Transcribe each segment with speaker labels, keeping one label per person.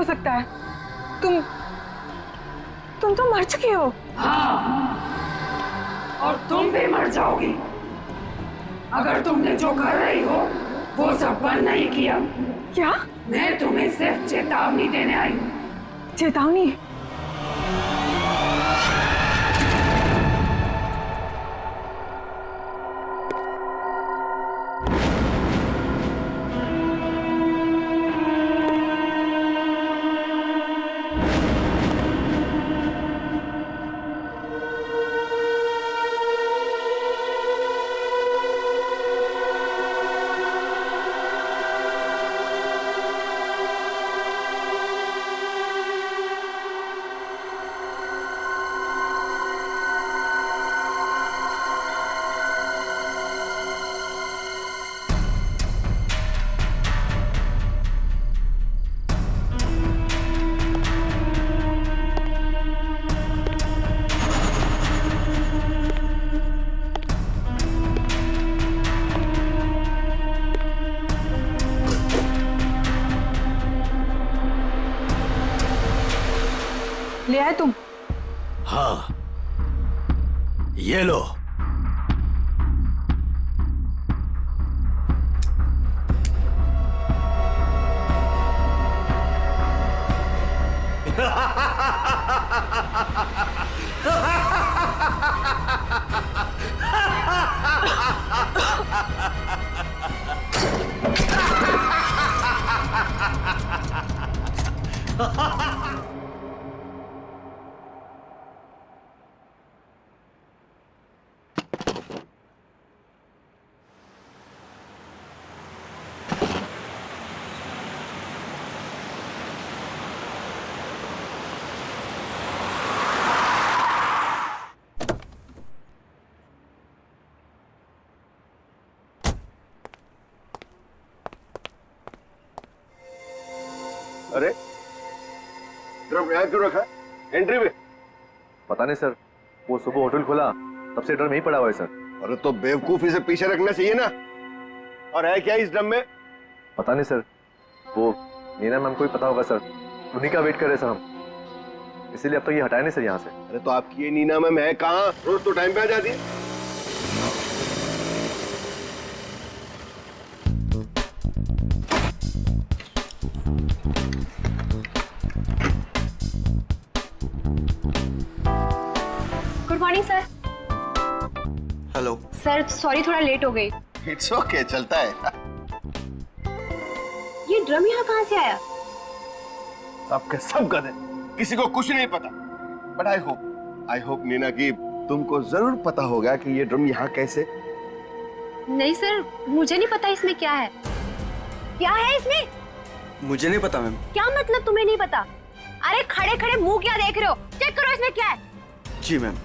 Speaker 1: सकता है? तुम तो मर चुकी हो।
Speaker 2: हाँ, और तुम भी मर जाओगी अगर तुमने जो कर रही हो वो सब बंद नहीं किया।
Speaker 1: क्या?
Speaker 2: मैं तुम्हें सिर्फ चेतावनी देने आई हूँ।
Speaker 1: चेतावनी? ले आए तुम?
Speaker 3: हाँ, ये लो।
Speaker 4: अरे ड्रम यहाँ क्यों रखा? एंट्री में?
Speaker 5: पता नहीं सर, वो सुबह होटल खोला तब से ड्रम यहीं पड़ा हुआ है सर।
Speaker 4: अरे तो बेवकूफ इसे पीछे रखना चाहिए ना। और है क्या इस ड्रम में?
Speaker 5: पता नहीं सर, वो नीना मैम को ही पता होगा सर, उन्हीं का वेट कर रहे सर हम, इसीलिए अब तक ये हटाए नहीं सर यहाँ से।
Speaker 4: अरे तो आपकी ये नीना मैम है कहाँ? रोज तो टाइम पे आ जाती है।
Speaker 6: Good morning sir.
Speaker 4: Hello
Speaker 6: sir sorry थोड़ा लेट हो गई।
Speaker 4: इट्स ओके, चलता है।
Speaker 6: ये ड्रम यहाँ कहाँ से आया?
Speaker 4: सबके सब गधे, किसी को कुछ नहीं पता। बट आई होप नीना की तुमको जरूर पता होगा कि ये ड्रम यहाँ कैसे।
Speaker 6: नहीं सर, मुझे नहीं पता इसमें क्या है। क्या है इसमें?
Speaker 7: मुझे नहीं पता मैम।
Speaker 6: क्या मतलब तुम्हें नहीं पता? अरे खड़े खड़े मुंह क्या देख रहे हो? चेक करो इसमें क्या है।
Speaker 7: जी मैम।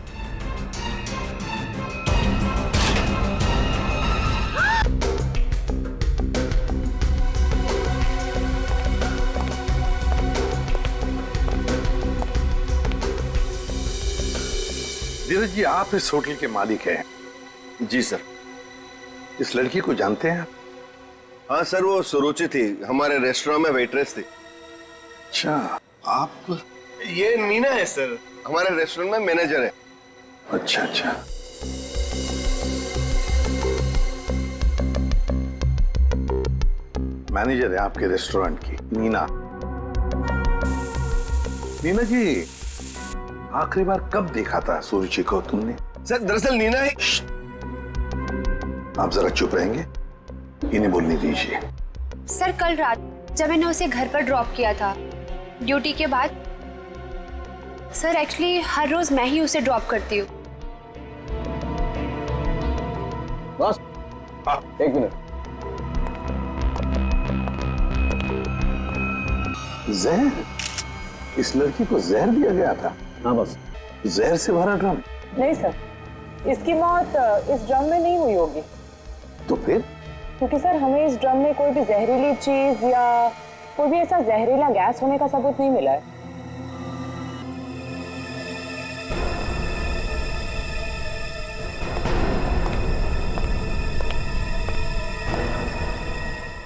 Speaker 3: धीरज जी, आप इस होटल के मालिक हैं?
Speaker 4: जी सर।
Speaker 3: इस लड़की को जानते हैं आप?
Speaker 4: हाँ सर, वो सुरुचि थी, हमारे रेस्टोरेंट में वेट्रेस थी।
Speaker 3: अच्छा, आप?
Speaker 4: ये नीना है सर, हमारे रेस्टोरेंट में मैनेजर है।
Speaker 3: अच्छा अच्छा। मैनेजर है आपके रेस्टोरेंट की, नीना। नीना जी, आखिरी बार कब देखा था सुरुचि को तुमने?
Speaker 4: सर दरअसल नीना है।
Speaker 3: आप जरा चुप रहेंगे, इन्हें बोलने दीजिए।
Speaker 6: सर कल रात जब मैंने उसे घर पर ड्रॉप किया था ड्यूटी के बाद। सर एक्चुअली हर रोज मैं ही उसे ड्रॉप करती हूँ।
Speaker 4: बस एक मिनट।
Speaker 3: जहर? इस लड़की को जहर दिया गया था?
Speaker 8: हाँ बस।
Speaker 3: जहर से भरा ड्रम?
Speaker 8: नहीं सर, इसकी मौत इस ड्रम में नहीं हुई होगी।
Speaker 3: तो फिर?
Speaker 8: क्योंकि सर हमें इस ड्रम में कोई भी जहरीली चीज या कोई भी ऐसा जहरीला गैस होने का सबूत नहीं मिला है।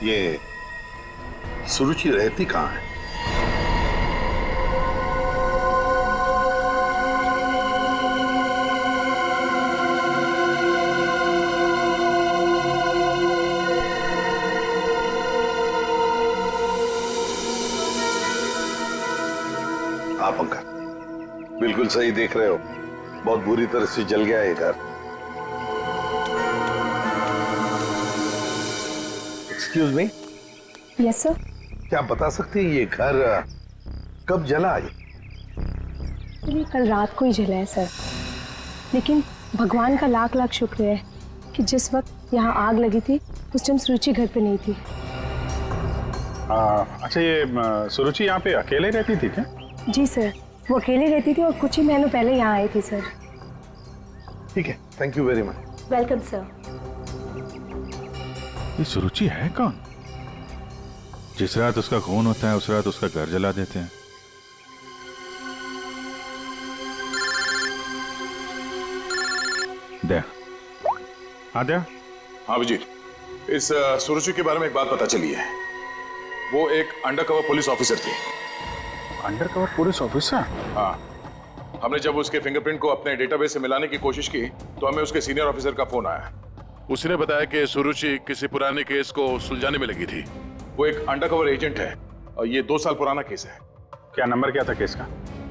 Speaker 3: ये सुरुचि रहती कहाँ है? पंकज, बिल्कुल सही देख रहे हो, बहुत बुरी तरह से जल गया है घर। Excuse me,
Speaker 8: yes sir.
Speaker 3: क्या आप बता सकते हैं ये घर कब जला?
Speaker 8: ये कल रात को ही जला है सर, लेकिन भगवान का लाख लाख शुक्र है कि जिस वक्त यहाँ आग लगी थी उस टाइम सुरुचि घर पे नहीं थी।
Speaker 9: अच्छा, ये सुरुचि यहाँ पे अकेले रहती थी क्या?
Speaker 8: जी सर, वो अकेले रहती थी और कुछ ही महीनों पहले यहाँ आई थी सर।
Speaker 3: ठीक है, thank you very much.
Speaker 8: Welcome sir.
Speaker 9: ये सुरुचि है कौन? जिस रात उसका खून होता है उस रात उसका घर जला देते हैं। दे हाँ दे।
Speaker 10: हाँ अभिजीत, इस सुरुचि के बारे में एक बात पता चली है। वो एक अंडरकवर पुलिस ऑफिसर थी।
Speaker 9: Undercover police officer?
Speaker 10: हाँ, हमने जब उसके फिंगरप्रिंट को अपने डेटाबेस से मिलाने की कोशिश की तो हमें उसके सीनियर ऑफिसर का फोन आया। उसने बताया कि सुरुचि किसी पुराने केस को सुलझाने में लगी थी। वो एक अंडरकवर एजेंट है और ये 2 साल पुराना केस है।
Speaker 9: क्या नंबर क्या था केस का?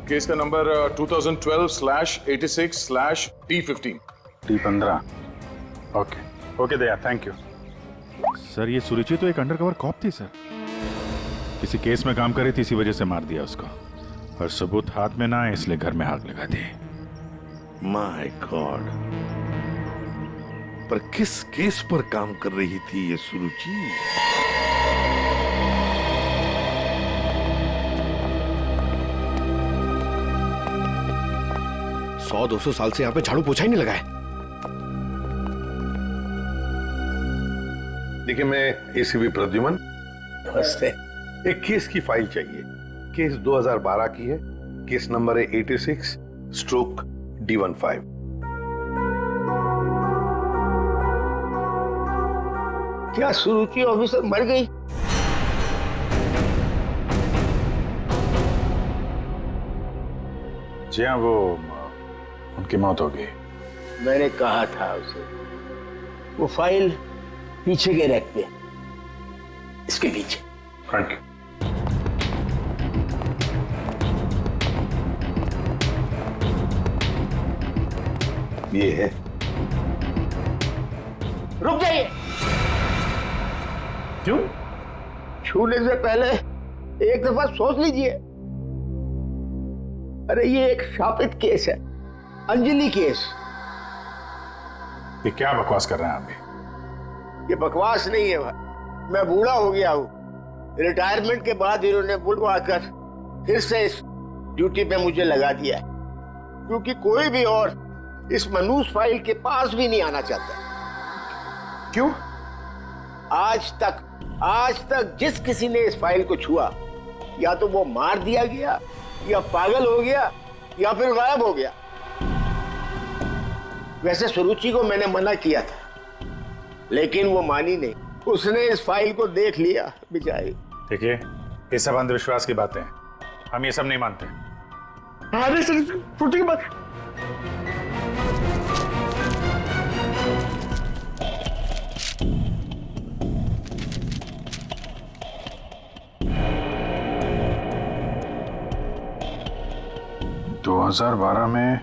Speaker 10: केस का number 2012/86/T15।
Speaker 9: T15। Okay okay Daya, thank you sir. ये सुरुचि तो एक अंडरकवर कॉप थी सर, किसी केस में काम कर रही थी, इसी वजह से मार दिया उसको, और सबूत हाथ में ना आए इसलिए घर में आग लगा दी।
Speaker 3: माय गॉड, पर किस केस पर काम कर रही थी ये सुरुचि?
Speaker 4: सौ 200 साल से यहाँ पे झाड़ू पोछा ही नहीं लगा है।
Speaker 3: देखिए, मैं एसीपी प्रद्युमन। नमस्ते। एक केस की फाइल चाहिए। केस 2012 की है, केस नंबर है 86/D15।
Speaker 11: क्या सुरुचि ऑफिसर मर गई?
Speaker 9: जी हाँ, वो उनकी मौत हो गई।
Speaker 11: मैंने कहा था उसे, वो फाइल पीछे के रैक पे, इसके पीछे।
Speaker 9: Thank you.
Speaker 3: ये है।
Speaker 11: रुक जाइए।
Speaker 9: क्यों?
Speaker 11: छूने से पहले एक दफा सोच लीजिए। अरे ये एक शापित केस है, अंजलि केस।
Speaker 9: ये क्या बकवास कर रहे हैं आप भी?
Speaker 11: ये बकवास नहीं है भाई, मैं बूढ़ा हो गया हूँ। रिटायरमेंट के बाद इन्होंने बुलवाकर फिर से इस ड्यूटी पे मुझे लगा दिया है, क्योंकि कोई भी और इस मनूस फाइल के पास भी नहीं आना चाहता।
Speaker 3: क्यों?
Speaker 11: आज तक जिस किसी ने इस फाइल को छुआ, या तो वो मार दिया गया, या पागल हो गया, या फिर गायब हो गया। वैसे सुरुचि को मैंने मना किया था, लेकिन वो मानी नहीं। उसने इस फाइल को देख लिया बेचारी।
Speaker 9: देखिए, ये सब अंधविश्वास की बातें हैं, हम ये सब नहीं मानते।
Speaker 11: अरे सर, छोटी बात।
Speaker 9: तो 2012 में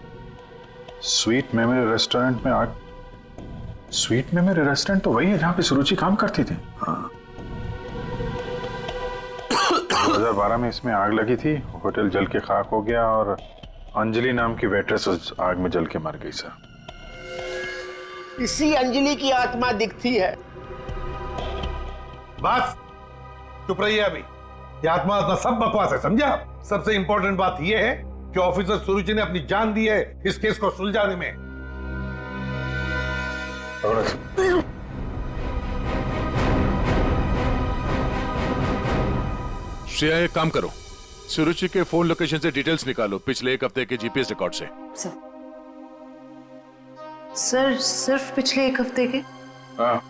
Speaker 9: स्वीट मेमोरी रेस्टोरेंट में आग। स्वीट मेमोरी रेस्टोरेंट तो वही है जहां पे सुरुचि काम करती थी। हाँ। 2012 में इसमें आग लगी थी, होटल जल के खाक हो गया और अंजलि नाम की वेट्रेस उस आग में जल के मर गई सर।
Speaker 11: इसी अंजलि की आत्मा दिखती है।
Speaker 3: बस चुप रहिए अभी। ये आत्मा सब बकवास है, समझा? सबसे इंपॉर्टेंट बात यह है कि ऑफिसर सुरुचि ने अपनी जान दी है इस केस को सुलझाने में।
Speaker 10: श्रेया, एक काम करो, सुरुचि के फोन लोकेशन से डिटेल्स निकालो पिछले 1 हफ्ते के जीपीएस रिकॉर्ड से।
Speaker 12: सर सिर्फ पिछले 1 हफ्ते के?
Speaker 10: हाँ,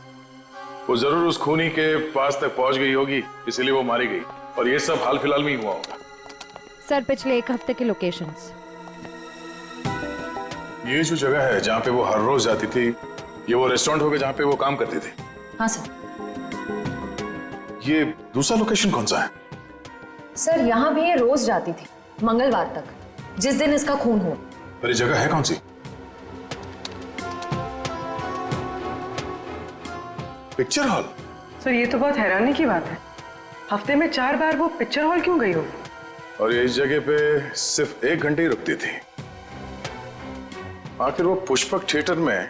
Speaker 10: वो जरूर उस खूनी के पास तक पहुंच गई होगी, इसलिए वो मारी गई, और ये सब हाल फिलहाल में ही हुआ होगा।
Speaker 12: सर पिछले 1 हफ्ते के लोकेशंस।
Speaker 10: ये जो जगह है जहाँ पे वो हर रोज जाती थी, ये वो रेस्टोरेंट होगा जहाँ पे वो काम करती थी?
Speaker 12: हाँ सर।
Speaker 10: ये दूसरा लोकेशन कौन सा है?
Speaker 12: सर यहाँ भी ये रोज जाती थी, मंगलवार तक, जिस दिन इसका खून हो।
Speaker 10: पर ये जगह है कौन सी? Picture hall?
Speaker 1: सर ये तो बहुत हैरानी की बात है, हफ्ते में 4 बार वो पिक्चर हॉल क्यों गई हो?
Speaker 10: और ये इस जगह पे सिर्फ 1 घंटे ही रुकती थी। आखिर वो पुष्पक थिएटर में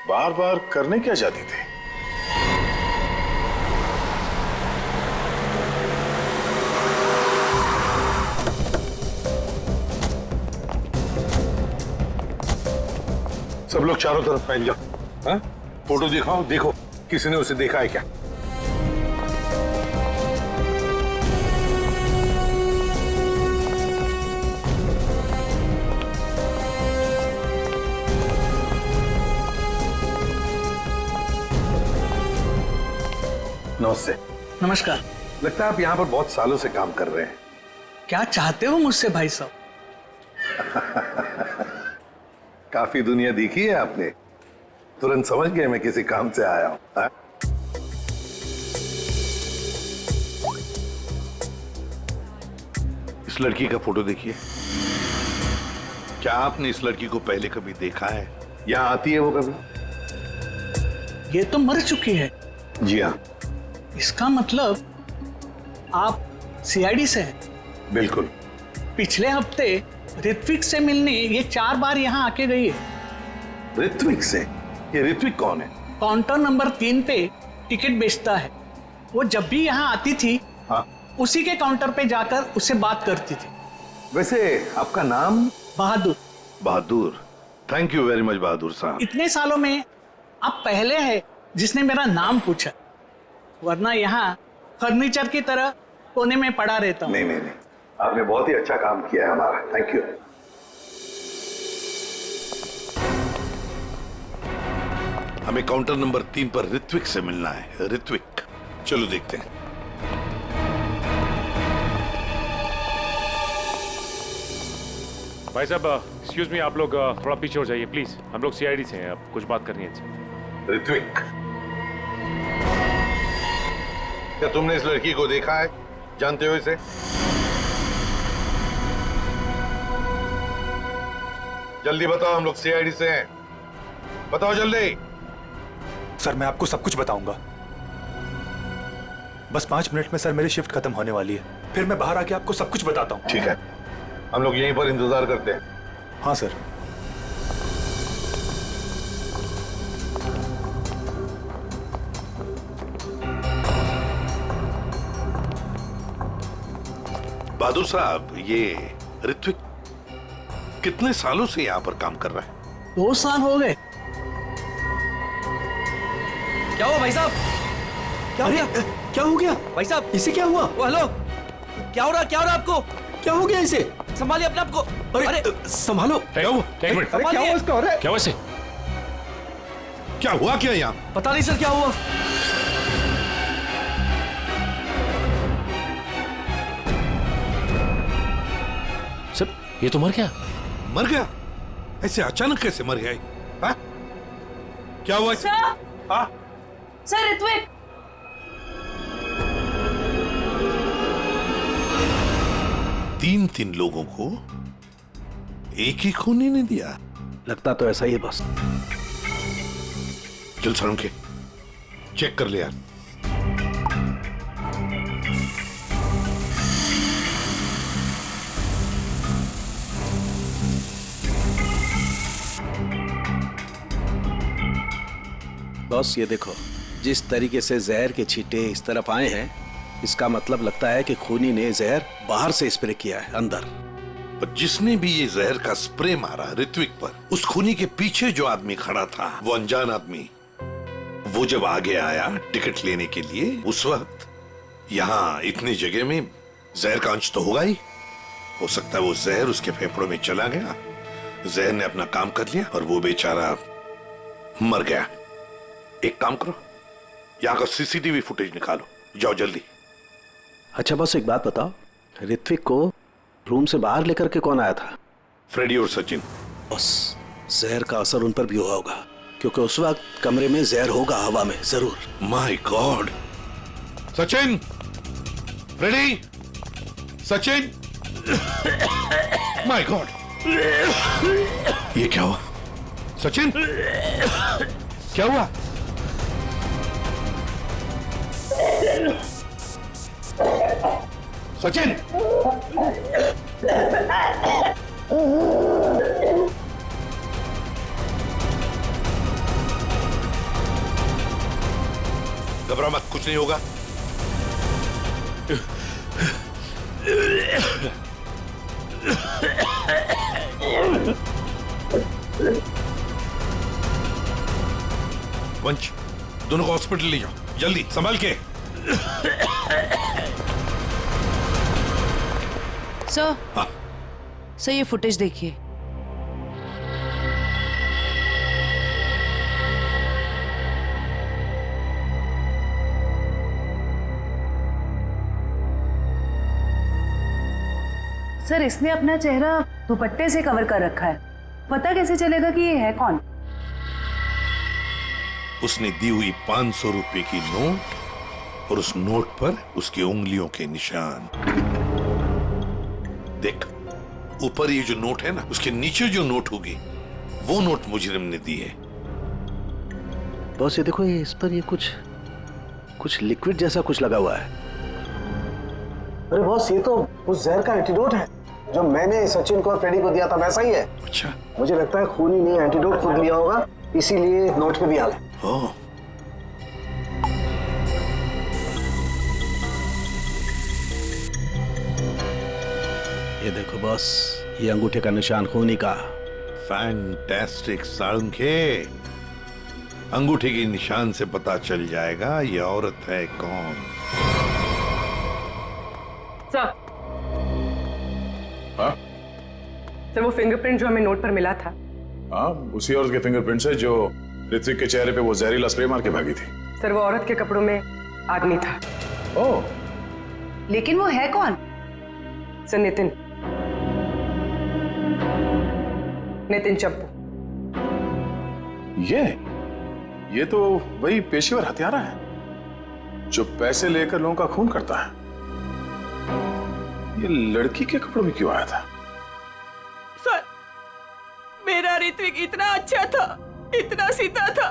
Speaker 10: बार बार करने क्या जाती थी?
Speaker 3: सब लोग चारों तरफ फैल जाओ। हाँ? फोटो दिखाओ, देखो किसी ने उसे देखा है क्या? नमस्ते।
Speaker 13: नमस्कार।
Speaker 3: लगता है आप यहाँ पर बहुत सालों से काम कर रहे हैं।
Speaker 13: क्या चाहते हो मुझसे भाई साहब?
Speaker 3: काफी दुनिया देखी है आपने, तुरंत समझ गए मैं किसी काम से आया हूं। हाँ? इस लड़की का फोटो देखिए। क्या आपने इस लड़की को पहले कभी देखा है? यहाँ आती है वो कभी?
Speaker 13: ये तो मर चुकी है।
Speaker 3: जी हाँ।
Speaker 13: इसका मतलब आप सीआईडी से हैं?
Speaker 3: बिल्कुल।
Speaker 13: पिछले हफ्ते ऋत्विक से मिलने ये 4 बार यहाँ आके गई है।
Speaker 3: ऋत्विक से? ये ऋत्विक कौन है?
Speaker 13: काउंटर नंबर 3 पे टिकट बेचता है। वो जब भी यहाँ आती थी,
Speaker 3: हाँ,
Speaker 13: उसी के काउंटर पे जाकर उससे बात करती थी।
Speaker 3: वैसे आपका नाम?
Speaker 13: बहादुर।
Speaker 3: बहादुर, थैंक यू वेरी मच बहादुर साहब।
Speaker 13: इतने सालों में आप पहले हैं जिसने मेरा नाम पूछा, वरना यहाँ फर्नीचर की तरह कोने में पड़ा रहता हूँ।
Speaker 3: नहीं नहीं नहीं, आपने बहुत ही अच्छा काम किया है हमारा, थैंक यू। हमें काउंटर नंबर 3 पर ऋत्विक से मिलना है। ऋत्विक, चलो देखते हैं।
Speaker 14: भाई साहब एक्सक्यूज मी, आप लोग थोड़ा पीछे हो जाइए प्लीज, हम लोग सीआईडी से हैं, अब कुछ बात करनी है।
Speaker 3: ऋत्विक, क्या तुमने इस लड़की को देखा है? जानते हो इसे? जल्दी बताओ, हम लोग सीआईडी से हैं, बताओ जल्दी।
Speaker 15: सर मैं आपको सब कुछ बताऊंगा, बस 5 मिनट में सर मेरी शिफ्ट खत्म होने वाली है, फिर मैं बाहर आके आपको सब कुछ बताता हूँ।
Speaker 3: ठीक है, हम लोग यहीं पर इंतजार करते हैं।
Speaker 15: हाँ सर।
Speaker 3: बहादुर साहब, ये ऋत्विक कितने सालों से यहाँ पर काम कर रहा है?
Speaker 13: 2 साल हो गए।
Speaker 7: क्या हुआ भाई साहब? क्या हो गया?
Speaker 15: क्या हो गया
Speaker 7: भाई साहब
Speaker 15: इसे? क्या हुआ?
Speaker 7: हेलो, क्या हो रहा आपको?
Speaker 15: क्या हो गया इसे?
Speaker 7: संभालिए अपने आप को।
Speaker 15: अरे संभालो।
Speaker 14: क्या हुआ? एक मिनट,
Speaker 15: क्या हुआ इसका? अरे
Speaker 14: क्या हुआ इसे?
Speaker 3: क्या हुआ क्या यहाँ?
Speaker 7: पता नहीं सर क्या हुआ।
Speaker 14: सर ये तो मर गया।
Speaker 3: मर गया? ऐसे अचानक कैसे मर गया? हाँ? क्या हुआ? हाँ?
Speaker 2: सर ऋत्विक,
Speaker 3: तीन लोगों को एक ही खून ही नहीं दिया।
Speaker 15: लगता तो ऐसा ही है बस।
Speaker 3: चल सरों के चेक कर ले यार।
Speaker 16: बॉस ये देखो, जिस तरीके से जहर के छींटे इस तरफ आए हैं, इसका मतलब लगता है कि खूनी ने जहर बाहर से स्प्रे किया है अंदर।
Speaker 3: पर जिसने भी ये जहर का स्प्रे मारा ऋत्विक पर, उस खूनी के पीछे जो आदमी खड़ा था, वो अनजान आदमी, वो जब आगे आया टिकट लेने के लिए, उस वक्त यहाँ इतनी जगह में जहर का अंश तो होगा ही। हो सकता है वो जहर उसके फेफड़ों में चला गया, जहर ने अपना काम कर लिया और वो बेचारा मर गया। एक काम करो, यहाँ का सीसीटीवी फुटेज निकालो, जाओ जल्दी।
Speaker 16: अच्छा बॉस एक बात बताओ, ऋत्विक को रूम से बाहर लेकर के कौन आया था?
Speaker 3: फ्रेडी और सचिन।
Speaker 16: बॉस जहर का असर उन पर भी हुआ होगा, क्योंकि उस वक्त कमरे में जहर होगा हवा में जरूर।
Speaker 3: My God. Sachin, Freddie, Sachin, my God, ये क्या हुआ? सचिन, क्या हुआ? सचिन, घबरा मत, कुछ नहीं होगा। वंश, दोनों को हॉस्पिटल ले जाओ, जल्दी, संभाल के।
Speaker 17: सर, सर ये फुटेज देखिए। सर, इसने अपना चेहरा दुपट्टे से कवर कर रखा है। पता कैसे चलेगा कि ये है कौन?
Speaker 3: उसने दी हुई 500 रुपए की नोट और उस नोट पर उसकी उंगलियों के निशान। देख, ऊपर ये जो नोट है ना, उसके नीचे जो नोट होगी वो नोट मुजरिम ने दी है।
Speaker 16: बॉस ये देखो, ये इस पर ये कुछ लिक्विड जैसा कुछ लगा हुआ है।
Speaker 5: अरे बॉस, ये तो उस जहर का एंटीडोट है जो मैंने सचिन को और फ्रेडी को दिया था, वैसा ही है।
Speaker 3: अच्छा,
Speaker 5: मुझे लगता है खूनी ने एंटीडोट खुद लिया होगा, इसीलिए नोट पे भी आ गया।
Speaker 3: ओह,
Speaker 16: ये देखो बॉस, ये अंगूठे का निशान खूनी का।
Speaker 3: फैंटास्टिक साळुंखे, अंगूठे के निशान से पता चल जाएगा ये औरत है कौन।
Speaker 1: सर,
Speaker 10: हाँ?
Speaker 1: सर वो फिंगरप्रिंट जो हमें नोट पर मिला था,
Speaker 10: हाँ, उसी औरत के फिंगरप्रिंट्स है जो ऋत्विक के चेहरे पे वो जहरीला स्प्रे मार के भागी थी।
Speaker 1: सर वो औरत के कपड़ों में आदमी था।
Speaker 10: ओह,
Speaker 17: लेकिन वो है कौन?
Speaker 1: सर नितिन चप्पू।
Speaker 10: ये तो वही पेशेवर हत्यारा है जो पैसे लेकर लोगों का खून करता है। ये लड़की के कपड़ों में क्यों आया था?
Speaker 2: सर, मेरा ऋत्विक इतना अच्छा था, इतना सीधा था,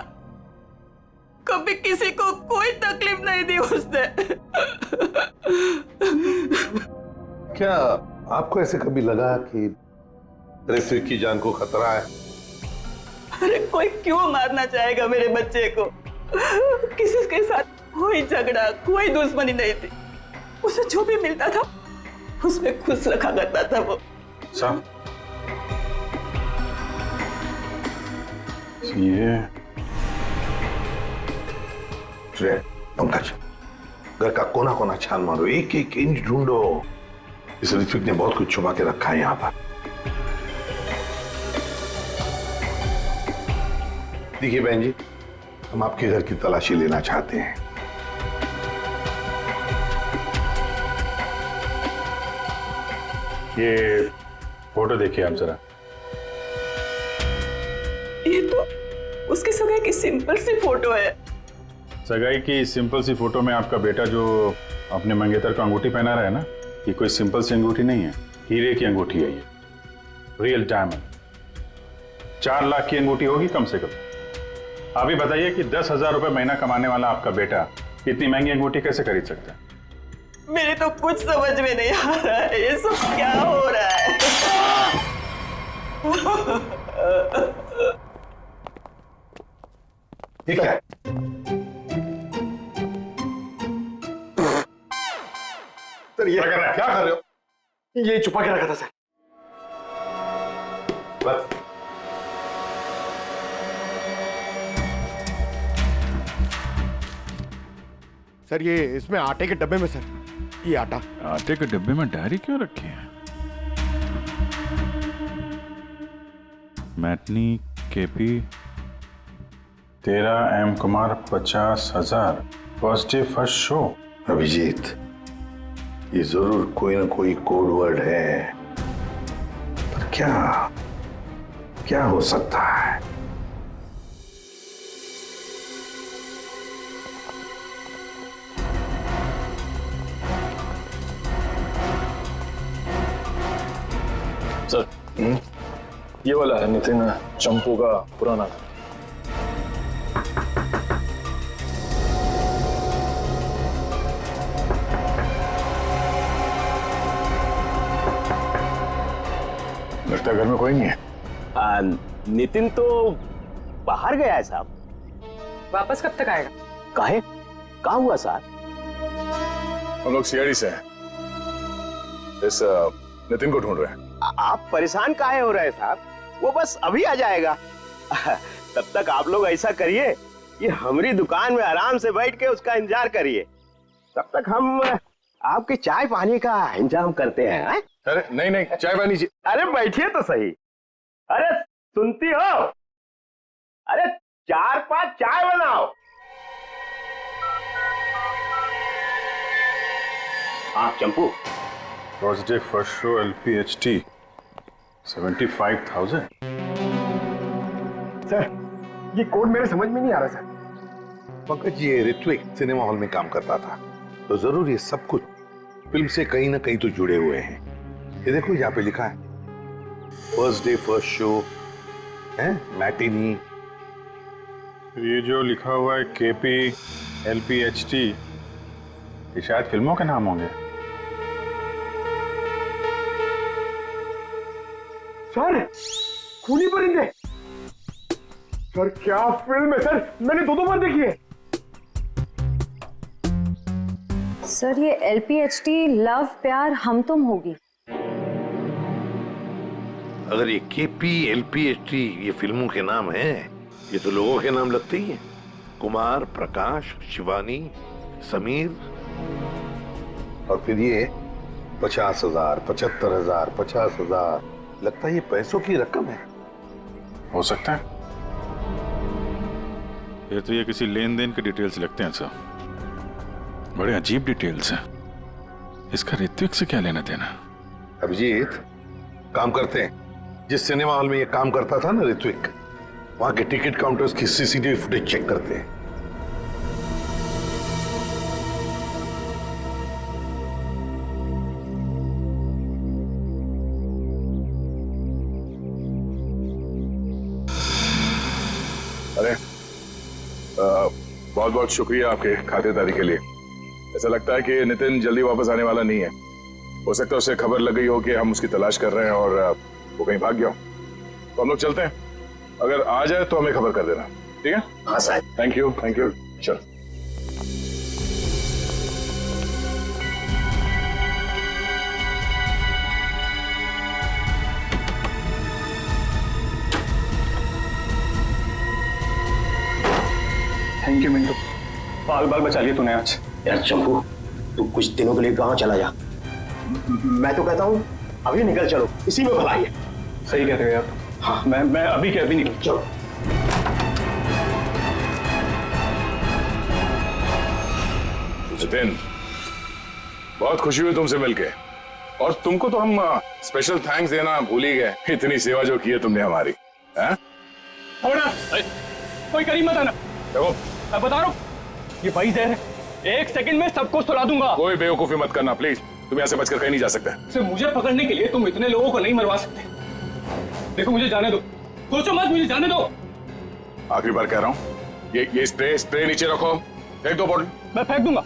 Speaker 2: कभी किसी को कोई तकलीफ नहीं दी उसने।
Speaker 3: क्या आपको ऐसे कभी लगा कि ऋत्विक की जान को खतरा है?
Speaker 2: अरे कोई क्यों मारना चाहेगा मेरे बच्चे को? किसी के साथ कोई झगड़ा, कोई दुश्मनी नहीं थी। उसे जो भी मिलता था उसमें खुश रखा करता था वो।
Speaker 10: साहब, ये
Speaker 3: पंकज, घर का कोना कोना छान मारो, एक एक इंच ढूंढो। इस ऋत्विक ने बहुत कुछ छुपा के रखा है यहाँ पर। देखिए बहन जी, हम आपके घर की तलाशी लेना चाहते हैं।
Speaker 9: ये फोटो देखिए आप जरा।
Speaker 2: ये तो उसकी सगाई की सिंपल सी फोटो है।
Speaker 9: सगाई की सिंपल सी फोटो में आपका बेटा जो अपने मंगेतर को अंगूठी पहना रहा है ना, ये कोई सिंपल सी अंगूठी नहीं है, हीरे की अंगूठी है ये, रियल डायमंड। 4 लाख की अंगूठी होगी कम से कम। अभी बताइए कि 10,000 रुपए महीना कमाने वाला आपका बेटा इतनी महंगी अंगूठी कैसे खरीद सकता है?
Speaker 2: मेरे तो कुछ समझ में नहीं आ रहा है, ये सब क्या हो रहा है?
Speaker 3: ठीक है,
Speaker 5: सर ये
Speaker 3: क्या कर रहे हो?
Speaker 5: ये छुपा के रखा था सर।
Speaker 3: बस
Speaker 4: सर, ये इसमें आटे के डब्बे में सर, ये आटा।
Speaker 9: आटे के डब्बे में डायरी क्यों रखी है? Matinee KP 13 M Kumar 50,000 first day first show.
Speaker 3: Abhijeet, ये जरूर कोई ना कोई कोड वर्ड है, पर क्या हो सकता है?
Speaker 15: सर ये वाला है नितिन चंपू का पुराना।
Speaker 10: लगता है घर में कोई नहीं है।
Speaker 11: नितिन तो बाहर गया है साहब।
Speaker 1: वापस कब तक आएगा?
Speaker 11: काहे? कहाँ हुआ साहब?
Speaker 10: हम लोग सीआईडी से हैं, इस नितिन को ढूंढ रहे हैं।
Speaker 11: आप परेशान काहे हो रहे हैं साहब? वो बस अभी आ जाएगा। तब तक आप लोग ऐसा करिए कि हमारी दुकान में आराम से बैठ के उसका इंतजार करिए। तब तक हम आपके चाय पानी का इंतजाम करते हैं।
Speaker 10: अरे नहीं नहीं, चाय पानी।
Speaker 11: अरे बैठिए तो सही। अरे सुनती हो? अरे 4-5 चाय बनाओ। हाँ Champu.
Speaker 9: Thursday first show LPHT 75,000।
Speaker 4: Sir ये कोड मेरे समझ में नहीं आ रहा सर।
Speaker 3: पंकज, ये ऋत्विक सिनेमा हॉल में काम करता था, तो जरूर ये सब कुछ फिल्म से कहीं ना कहीं तो जुड़े हुए हैं। ये देखो यहाँ पे लिखा है फर्स्ट डे फर्स्ट शो है, मैटिनी।
Speaker 9: ये जो लिखा हुआ है KP LPHT, ये शायद फिल्मों के नाम होंगे।
Speaker 4: सर खूनी परिंदे। सर क्या फिल्म है सर, मैंने 2 बार देखी है।
Speaker 12: सर ये LPHT लव प्यार हम तुम होगी।
Speaker 3: अगर ये KP LPHT ये फिल्मों के नाम हैं, ये तो लोगों के नाम लगते ही हैं। कुमार, प्रकाश, शिवानी, समीर। और फिर ये 50,000, 75,000, 50,000, लगता है ये पैसों की रकम है।
Speaker 9: हो सकता है। फिर तो ये किसी लेन देन के डिटेल्स लगते हैं सर। बड़े अजीब डिटेल्स हैं। इसका ऋत्विक से क्या लेना देना?
Speaker 3: अभिजीत, काम करते हैं। जिस सिनेमा हॉल में ये काम करता था ना ऋत्विक, वहां के टिकट काउंटर्स की CCTV फुटेज चेक करते हैं।
Speaker 10: अरे बहुत बहुत शुक्रिया आपके खातिरदारी के लिए। ऐसा लगता है कि नितिन जल्दी वापस आने वाला नहीं है। हो सकता है उसे खबर लग गई हो कि हम उसकी तलाश कर रहे हैं और वो कहीं भाग गया हो। तो हम लोग चलते हैं, अगर आ जाए तो हमें खबर कर देना, ठीक है?
Speaker 11: हाँ साहब।
Speaker 10: थैंक यू चल।
Speaker 15: थैंक यू मिंटू, बाल बाल बचा लिए तूने आज।
Speaker 11: यार चंपू, तू कुछ दिनों के लिए गांव चला जा। मैं तो कहता हूँ अभी निकल चलो, इसी में भलाई है।
Speaker 15: सही कह रहे हो यार। हाँ मैं अभी के अभी निकल।
Speaker 11: चलो।
Speaker 10: नितिन, बहुत खुशी हुई तुमसे मिलके, और तुमको तो हम स्पेशल थैंक्स देना भूल ही गए। इतनी सेवा जो की है तुमने हमारी।
Speaker 15: कोई करीब मत आना।
Speaker 10: देखो
Speaker 15: मैं बता रहा हूँ, ये वही जहर है, 1 सेकंड में सबको सुला दूंगा।
Speaker 10: कोई बेवकूफी मत करना प्लीज, तुम यहाँ से बचकर कहीं नहीं जा सकते।
Speaker 15: सिर्फ मुझे पकड़ने के लिए तुम इतने लोगों को नहीं मरवा सकते। देखो मुझे जाने दो, सोचो मत, मुझे जाने दो।
Speaker 10: आखिरी बार कह रहा हूँ, ये स्प्रे नीचे रखो, फेंक दो बोतल।
Speaker 15: मैं फेंक दूंगा,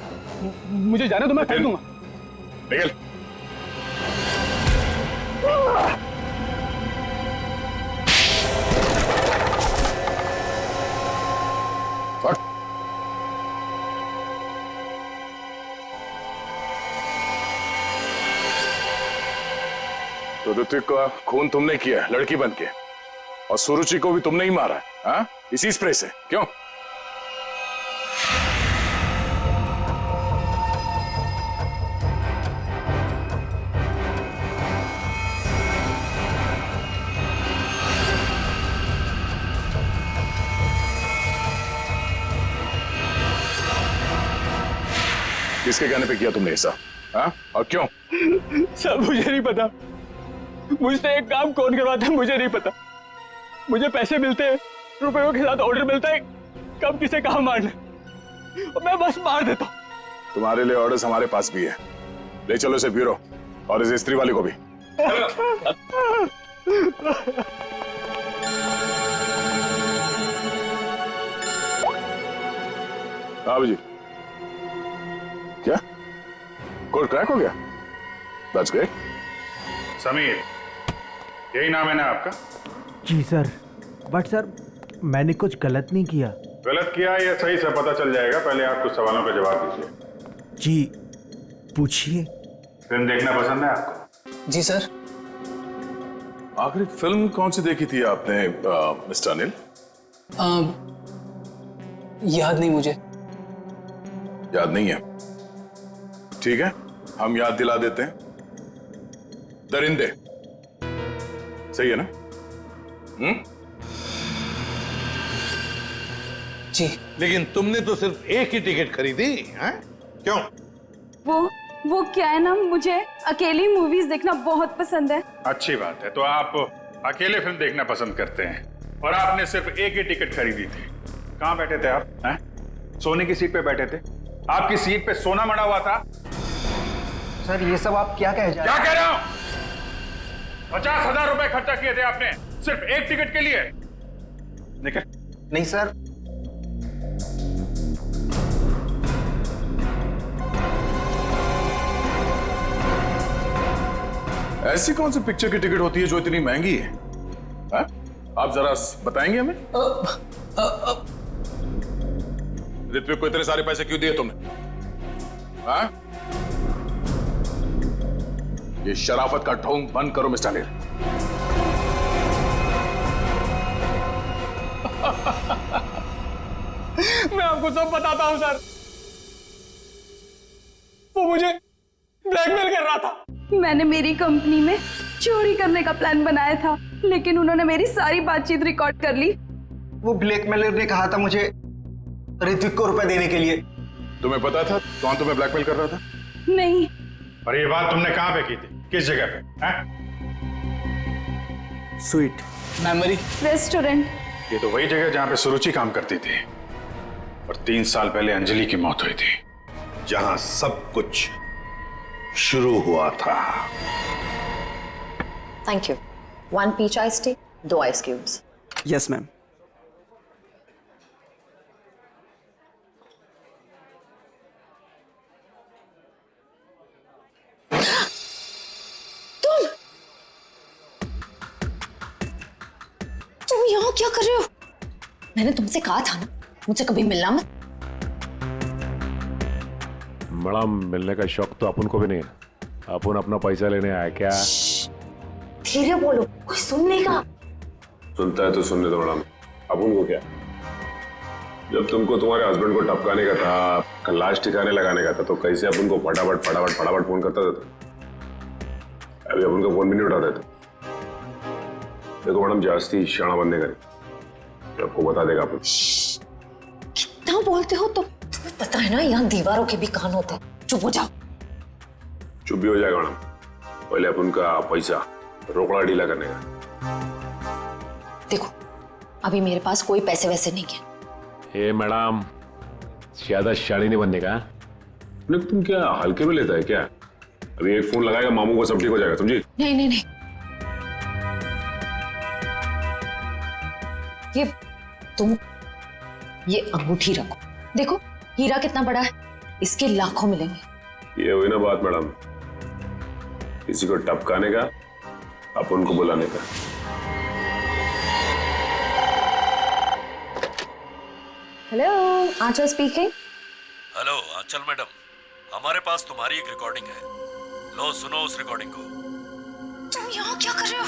Speaker 15: मुझे जाने दो, मैं फेंक दूंगा।
Speaker 10: निकल। तो ऋत्विक का खून तुमने किया लड़की बन के, और सुरुचि को भी तुमने ही मारा, हाँ? इसी स्प्रे से, क्यों? किसके कहने पे किया तुमने ऐसा, हाँ? और क्यों?
Speaker 15: सब मुझे नहीं पता, मुझसे एक काम कौन करवाता है मुझे नहीं पता। मुझे पैसे मिलते हैं, रुपयों के साथ ऑर्डर मिलता है कब किसे कहाँ मारना, और मैं बस मार देता हूँ।
Speaker 10: तुम्हारे लिए ऑर्डर्स हमारे पास भी है, ले चलो इसे ब्यूरो, और इस स्त्री वाले को भी। हाँ जी, क्या कोड क्रैक हो गया? That's great.
Speaker 9: समीर, यही नाम है ना आपका?
Speaker 18: जी सर, बट सर मैंने कुछ गलत नहीं किया।
Speaker 9: गलत किया या सही से पता चल जाएगा, पहले आप कुछ सवालों का जवाब दीजिए।
Speaker 18: जी पूछिए।
Speaker 9: फिल्म देखना पसंद है आपको?
Speaker 15: जी सर।
Speaker 10: आखिरी फिल्म कौन सी देखी थी आपने मिस्टर अनिल?
Speaker 15: याद नहीं मुझे।
Speaker 10: याद नहीं है? ठीक है, हम याद दिला देते हैं। दरिंदे सही है ना?
Speaker 15: जी।
Speaker 3: लेकिन तुमने तो सिर्फ एक ही टिकट खरीदी हैं? क्यों?
Speaker 12: वो क्या है ना, मुझे अकेली मूवीज देखना बहुत पसंद है।
Speaker 9: अच्छी बात है, तो आप अकेले फिल्म देखना पसंद करते हैं और आपने सिर्फ एक ही टिकट खरीदी थी। कहाँ बैठे थे आप? हैं? सोने की सीट पे बैठे थे? आपकी सीट पे सोना मड़ा हुआ था?
Speaker 18: सर ये सब आप क्या कह
Speaker 9: क्या कह रहा हूं? 50,000 रुपए खर्चा किए थे आपने सिर्फ एक टिकट के लिए। निकल।
Speaker 18: नहीं सर।
Speaker 10: ऐसी कौन सी पिक्चर की टिकट होती है जो इतनी महंगी है? आप जरा बताएंगे हमें? ऋत्विक को इतने सारे पैसे क्यों दिए तुमने? ये शराफत का ढोंग बंद करो मिस्टर अनिल।
Speaker 15: मैं आपको सब बताता हूं सर। वो मुझे ब्लैकमेल कर रहा था।
Speaker 12: मैंने मेरी कंपनी में चोरी करने का प्लान बनाया था, लेकिन उन्होंने मेरी सारी बातचीत रिकॉर्ड कर ली।
Speaker 18: वो ब्लैकमेलर ने कहा था मुझे ऋत्विक को रुपए देने के लिए।
Speaker 10: तुम्हें पता था कौन तुम्हें ब्लैकमेल कर रहा था?
Speaker 12: नहीं।
Speaker 9: और ये बात तुमने कहां पे की थी? किस जगह पे?
Speaker 18: Sweet
Speaker 15: memory
Speaker 12: restaurant.
Speaker 9: ये तो वही जगह जहां पे सुरुचि काम करती थी और 3 साल पहले अंजलि की मौत हुई थी।
Speaker 3: जहां सब कुछ शुरू हुआ था।
Speaker 12: Thank you. 1 peach ice tea, 2 ice cubes.
Speaker 18: Yes ma'am.
Speaker 12: तुम यहाँ क्या कर रहे हो? मैंने तुमसे कहा था ना मुझसे कभी मिलना मत।
Speaker 14: मैडम, मिलने का शौक तो अपन को भी नहीं है। अपन अपना पैसा लेने आया क्या?
Speaker 12: धीरे बोलो, कोई सुन लेगा।
Speaker 10: सुनता है तो सुनने दो मैडम। अपन को क्या? जब तुमको तुम्हारे हस्बैंड को टपकाने का था, लाश ठिकाने लगाने का था, तो कैसे अपन को फटाफट फटाफट फटाफट फोन करता था? अभी अपन का फोन भी नहीं उठाते थे। देखो मैडम, जास्ती शाना बनने का आपको बता देगा अपन।
Speaker 12: कितना बोलते हो तुम? तुम्हें पता है ना यहाँ दीवारों के भी कान होते हैं। चुप हो जाओ।
Speaker 10: चुप भी हो जाएगा मैडम। पहले अपन का पैसा रोकड़ा ढीला करने का।
Speaker 12: देखो अभी मेरे पास कोई पैसे वैसे नहीं है।
Speaker 14: ए मैडम, ज्यादा शाड़ी नहीं बनने का।
Speaker 10: तुम क्या हल्के में लेता है क्या? अभी एक फोन लगाएगा मामू को सब ठीक हो जाएगा, समझी?
Speaker 12: नहीं नहीं नहीं, ये अंगूठी रखो। देखो हीरा कितना बड़ा है, इसके लाखों मिलेंगे।
Speaker 10: ये हुई ना बात मैडम, किसी को टपकाने का, अपन को बुलाने का।
Speaker 12: हेलो, आंचल स्पीकिंग।
Speaker 19: हेलो आंचल मैडम, हमारे पास तुम्हारी एक रिकॉर्डिंग है। लो सुनो उस रिकॉर्डिंग को।
Speaker 12: तुम यहाँ क्या कर रहे हो?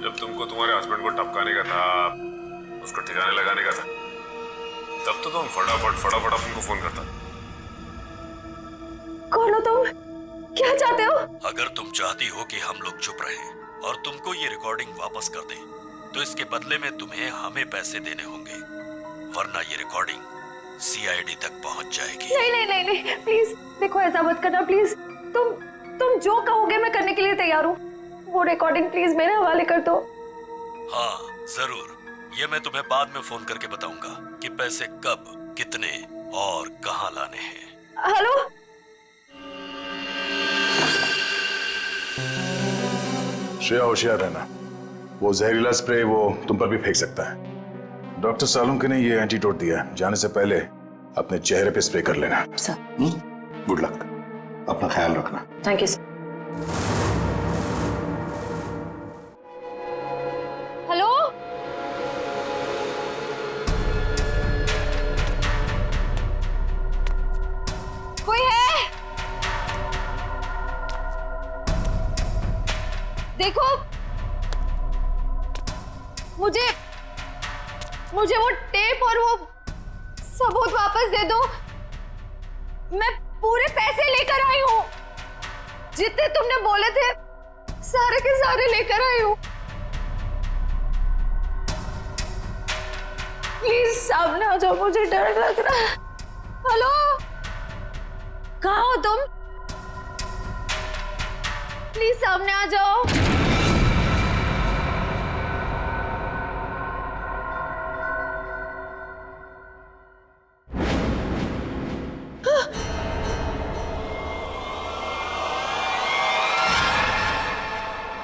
Speaker 10: जब तुमको तुम्हारे हस्बैंड को टपकाने का था, उसको ठिकाने लगाने का था, तब तो तुम फटाफट उनको फोन करता।
Speaker 12: कौन हो तुम? क्या चाहते हो?
Speaker 19: अगर तुम चाहती हो कि हम लोग चुप रहें और तुमको ये रिकॉर्डिंग वापस कर दें, तो इसके बदले में तुम्हें हमें पैसे देने होंगे, वरना ये रिकॉर्डिंग सीआईडी तक पहुंच जाएगी।
Speaker 12: नहीं नहीं नहीं नहीं, प्लीज देखो ऐसा मत करना प्लीज। तुम जो कहोगे मैं करने के लिए तैयार हूँ। वो रिकॉर्डिंग प्लीज मेरे हवाले कर दो।
Speaker 19: हाँ जरूर, ये मैं तुम्हें बाद में फोन करके बताऊंगा कि पैसे कब, कितने और कहां लाने हैं।
Speaker 12: हेलो,
Speaker 10: श्रेया होशियार रहना, वो जहरीला स्प्रे वो तुम पर भी फेंक सकता है। डॉक्टर सालुंके ने ये एंटीडोट दिया है, जाने से पहले अपने चेहरे पे स्प्रे कर लेना।
Speaker 6: सर
Speaker 3: गुड लक, अपना ख्याल रखना।
Speaker 6: Thank you sir. हेलो, कोई है? देखो, मुझे वो टेप और वो सबूत वापस दे दो। मैं पूरे पैसे लेकर आई हूँ, जितने तुमने बोले थे सारे के सारे लेकर आई हूँ। प्लीज सामने आ जाओ, मुझे डर लग रहा है। हेलो, कहाँ हो तुम? प्लीज सामने आ जाओ।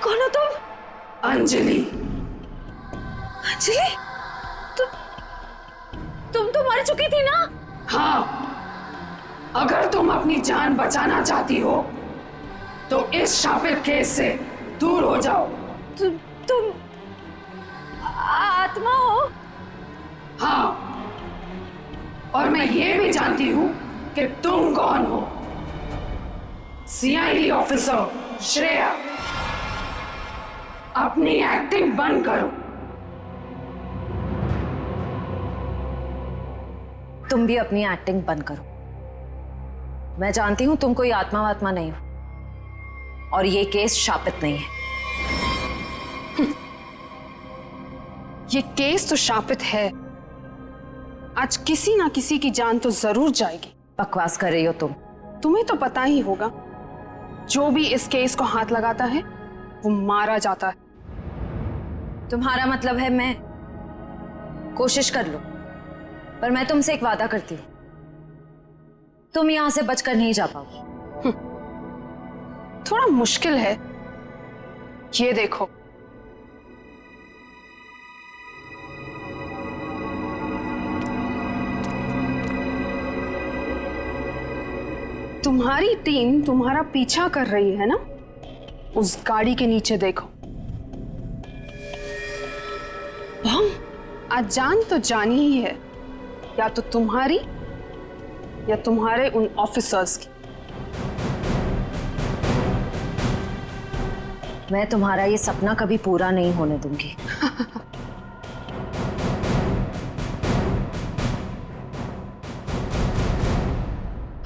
Speaker 6: कौन हो तुम?
Speaker 20: अंजलि।
Speaker 6: अंजलि, तुम तो मर चुकी थी ना?
Speaker 20: हाँ, अगर तुम अपनी जान बचाना चाहती हो तो इस शापित केस से दूर हो जाओ।
Speaker 6: तुम आत्मा हो?
Speaker 20: हाँ, और मैं ये भी जानती हूँ कि तुम कौन हो। सीआईडी ऑफिसर श्रेया, अपनी एक्टिंग बंद करो।
Speaker 6: तुम भी अपनी एक्टिंग बंद करो। मैं जानती हूं तुम कोई आत्मा वात्मा नहीं हो, और ये केस शापित नहीं है।
Speaker 21: ये केस तो शापित है। आज किसी ना किसी की जान तो जरूर जाएगी।
Speaker 6: बकवास कर रही हो तुम।
Speaker 21: तुम्हें तो पता ही होगा, जो भी इस केस को हाथ लगाता है वो मारा जाता है।
Speaker 6: तुम्हारा मतलब है मैं कोशिश कर लूं, पर मैं तुमसे एक वादा करती हूं, तुम यहां से बचकर नहीं जा पाओगी।
Speaker 21: थोड़ा मुश्किल है। ये देखो, तुम्हारी टीम तुम्हारा पीछा कर रही है ना? उस गाड़ी के नीचे देखो। बम? आज जान तो जानी ही है, या तो तुम्हारी या तुम्हारे उन ऑफिसर्स की।
Speaker 6: मैं तुम्हारा ये सपना कभी पूरा नहीं होने दूंगी।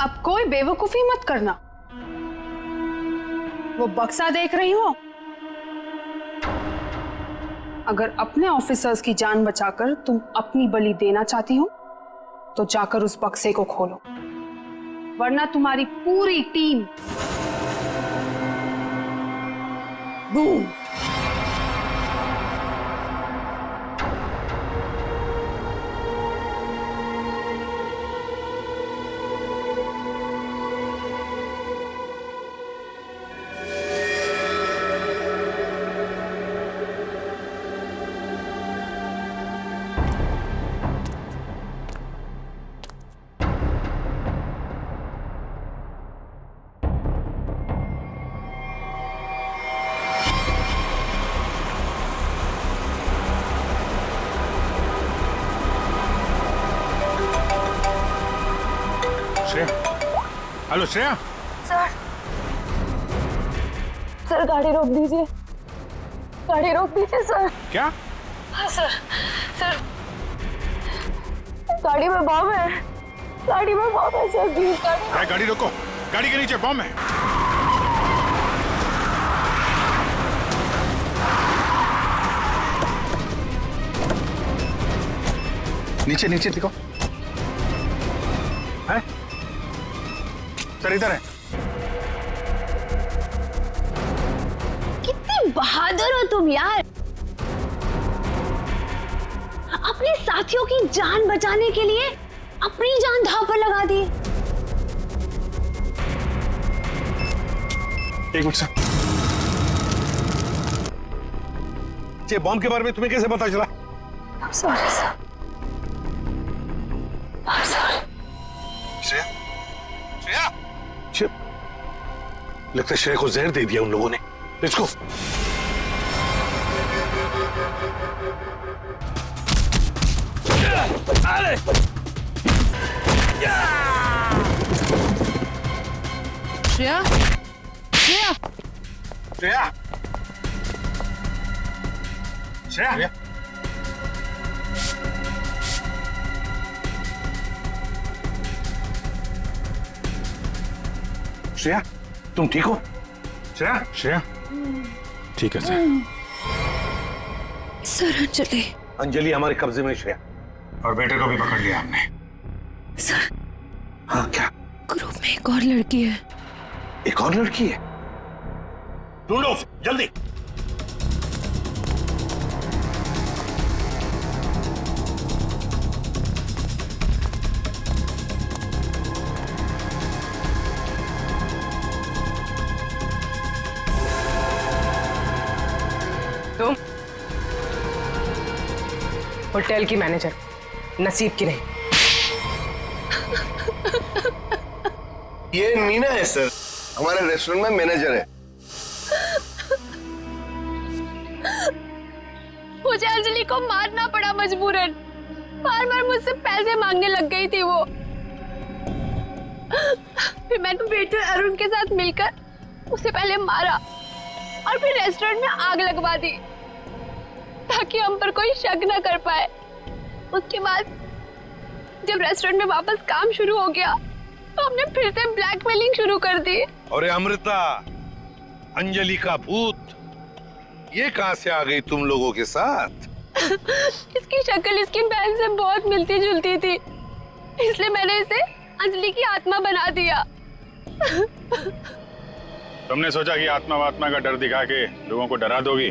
Speaker 21: अब कोई बेवकूफी मत करना। वो बक्सा देख रही हो? अगर अपने ऑफिसर्स की जान बचाकर तुम अपनी बलि देना चाहती हो तो जाकर उस बक्से को खोलो, वरना तुम्हारी पूरी team boom.
Speaker 9: Hello Shreya.
Speaker 12: Sir गाड़ी रोक दीजिए, गाड़ी रोक दीजिए सर।
Speaker 9: क्या?
Speaker 12: हाँ सर, सर गाड़ी में बम है, गाड़ी में बम है सर, प्लीज
Speaker 9: गाड़ी रोको, गाड़ी के नीचे बम है।
Speaker 5: नीचे नीचे दिखो। है सर, इधर है।
Speaker 12: कितने बहादुर हो तुम यार, अपने साथियों की जान बचाने के लिए अपनी जान दांव पर लगा दी।
Speaker 5: एक मिनट सर।
Speaker 3: बच्चे बॉम्ब के बारे में तुम्हें कैसे पता चला?
Speaker 12: I'm sorry, sir. I'm sorry.
Speaker 3: Shreya, Shreya, लगता है श्रेया को जहर दे दिया उन लोगों ने। Let's go.
Speaker 15: अरे!
Speaker 6: श्रेया, श्रेया,
Speaker 3: श्रेया, श्रेया, श्रेया, तुम ठीक हो? श्रेया,
Speaker 9: श्रेया, ठीक है सर।
Speaker 12: सर अंजलि।
Speaker 3: अंजलि हमारे कब्जे में श्रेया।
Speaker 9: और बेटे को भी पकड़ लिया हमने।
Speaker 12: सर।
Speaker 3: हाँ क्या?
Speaker 12: ग्रुप में एक और लड़की है।
Speaker 3: एक और लड़की है? ढूंढो उसे, जल्दी।
Speaker 1: तुम होटल की मैनेजर, नसीब की नहीं।
Speaker 4: ये मीना है सर, हमारे रेस्टोरेंट में मैनेजर है।
Speaker 6: मुझे अंजलि को मारना पड़ा मजबूरन। बार बार मुझसे पैसे मांगने लग गई थी वो। फिर मैंने वेटर अरुण के साथ मिलकर उसे पहले मारा और फिर रेस्टोरेंट में आग लगवा दी ताकि हम पर कोई शक न कर पाए। उसके बाद जब रेस्टोरेंट में वापस काम शुरू हो गया तो हमने फिर से ब्लैकमेलिंग शुरू कर दी।
Speaker 3: अरे अमृता, अंजलि का भूत ये कहां से आ गई तुम लोगों के साथ?
Speaker 6: इसकी शक्ल इसकी बहन से बहुत मिलती जुलती थी, इसलिए मैंने इसे अंजलि की आत्मा बना दिया।
Speaker 9: तुमने सोचा कि आत्मा वात्मा का डर दिखा के लोगों को डरा दोगी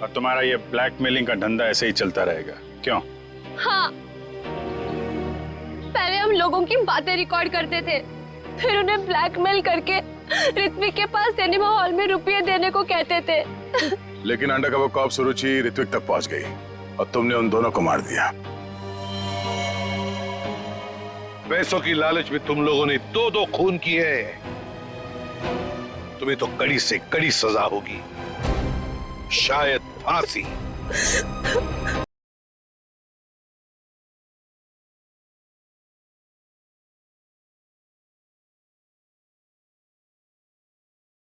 Speaker 9: और तुम्हारा ये ब्लैकमेलिंग का धंधा ऐसे ही चलता रहेगा, क्यों?
Speaker 6: हाँ, पहले हम लोगों की बातें रिकॉर्ड करते थे, फिर उन्हें ब्लैकमेल करके ऋत्विक के पास सिनेमा हॉल में रुपये देने को कहते थे।
Speaker 10: लेकिन अंडरकवर कॉप सुरुचि ऋत्विक तक पहुंच गई और तुमने उन दोनों को मार दिया।
Speaker 3: पैसों की लालच में तुम लोगों ने दो खून किए। तुम्हें तो कड़ी से कड़ी सजा होगी, शायद फांसी।